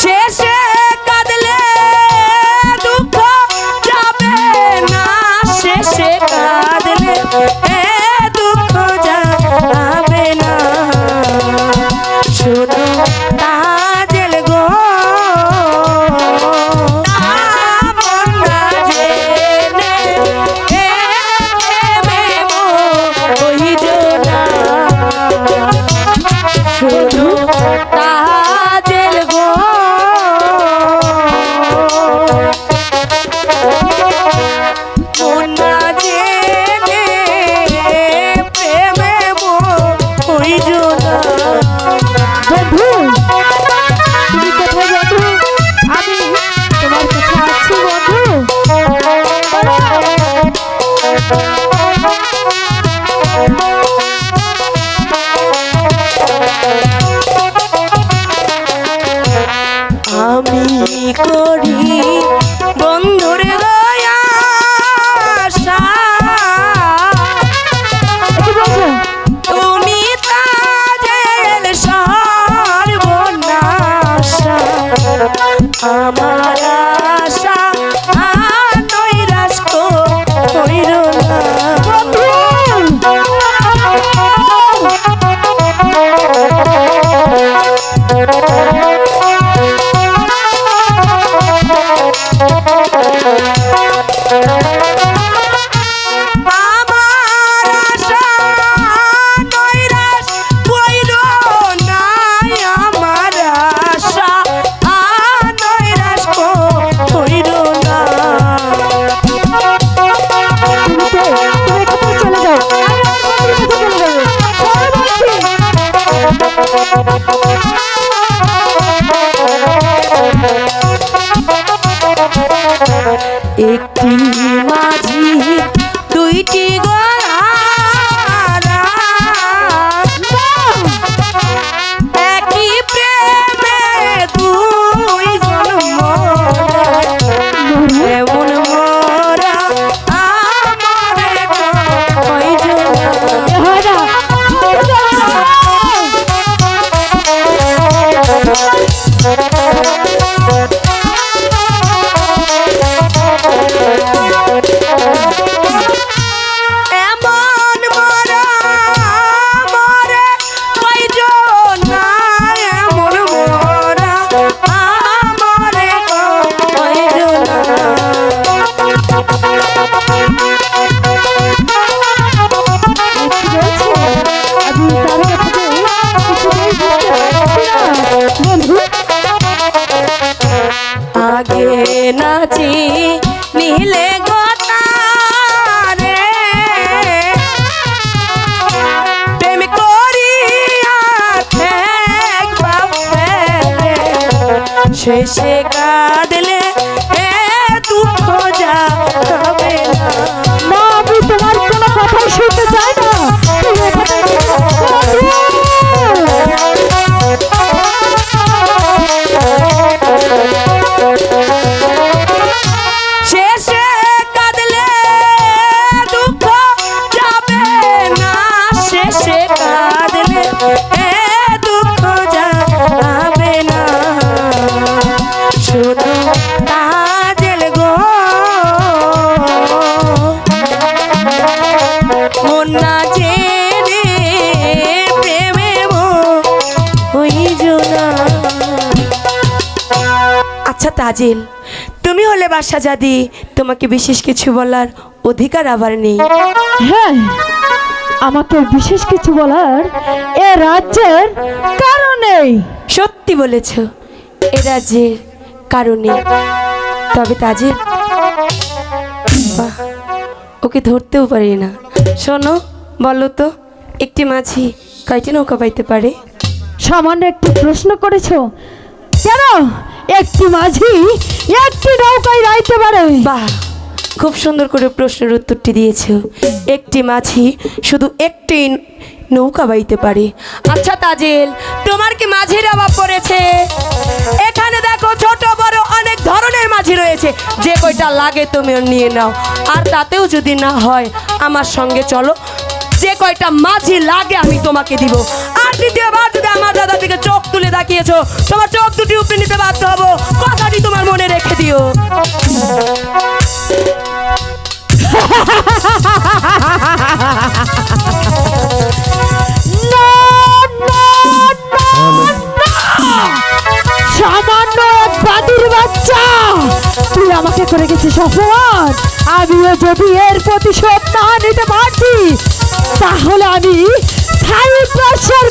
শেষে কাঁদলে দুঃখ যাবে না, শেষে কাঁদলে দুঃখ যাবে না। শোনো তাজেল গো, মন না জেনে প্রেমে বহিজো না। শোনো তাজেল গো, মন না জেনে প্রেমে বহিজো না। বন্ধু তুমি কোথায় বন্ধু? আমি তোমার কাছে আছি বন্ধু। আমি করি বন্ধুর দয়া আশা, কি বলছো? তুমি তাজেল সর্বনাশা। আমার আশা নৈরাশ কইর না। আমার আশা নৈরাশ কইর না, আমার আশা নৈরাশ কইর না। তুমি কোথায় চলে যাও? আমি আমার বন্ধুর কাছে চলে যাবো। একটি মাঝি দুইটি গলা, একই প্রেমে দুই জন্ম। এমন মোরা আমার কয়জন। হয় না। এমন মোরা মরে কয়জন না, এমন মোরা মরে কয়জন না। আমি তার কাছে কিছুতেই বুঝতে পারছি না বন্ধু। আগে নাচি নীলে গোতারে, প্রেম করিয়া ঠেকবা ফেলে। শেষে কাঁদলে দুঃখ যাবে না। না, আমি তোমার কোনো কথাই শুনতে চাই না। তুমি এখানে শেষে কাঁদলে দুঃখ যাবে না, শেষে কাঁদলে দুঃখ যাবে না। শোনো তাজেল গো, মন না জেনে প্রেমে বহিজো না। আচ্ছা তাজেল, তুমি হলে বাসাজাদি, তোমাকে বিশেষ কিছু বলার অধিকার আবার নেই। হ্যাঁ, আমাকে বিশেষ কিছু বলার এ রাজ্যের কারণে। সত্যি বলেছ, এ রাজ্যের কারণে। তবে তাজেল, বাহ, ওকে ধরতেও পারি না। শোনো, বলো তো, একটি মাঝি কয়টি নৌকা পাইতে পারে? সামান্য একটি প্রশ্ন করেছো কেন? একটি মাঝি একটি নৌকায় রাইতে পারে। বাহ, খুব সুন্দর করে প্রশ্নের উত্তরটি দিয়েছো। একটি মাঝি শুধু নৌকা বাইতে পারি। আচ্ছা তাজেল, তোমার কি মাঝির অভাব পড়েছে? এখানে দেখো ছোট বড় অনেক ধরনের মাঝি রয়েছে, যে কয়টা লাগে তুমি নিয়ে নাও। আর তাতেও যদি না হয় আমার সঙ্গে চলো, যে কয়টা মাঝি লাগে আমি তোমাকে দিব। আর দ্বিতীয়বার যদি আমার দাদা থেকে চোখ তুলে তাকিয়েছো, তোমার চোখ দুটি উপরে নিতে বাধ্য হবো, কথাটি তোমার মনে রেখে দিও। না, না, না, না! সামান্য এক বাদুর বাচ্চা, তুই আমাকে করে গেছিস অপমান। আমিও যদি এর প্রতিশোধ না নিতে পারছি, তাহলে আমি ছাই প্রসার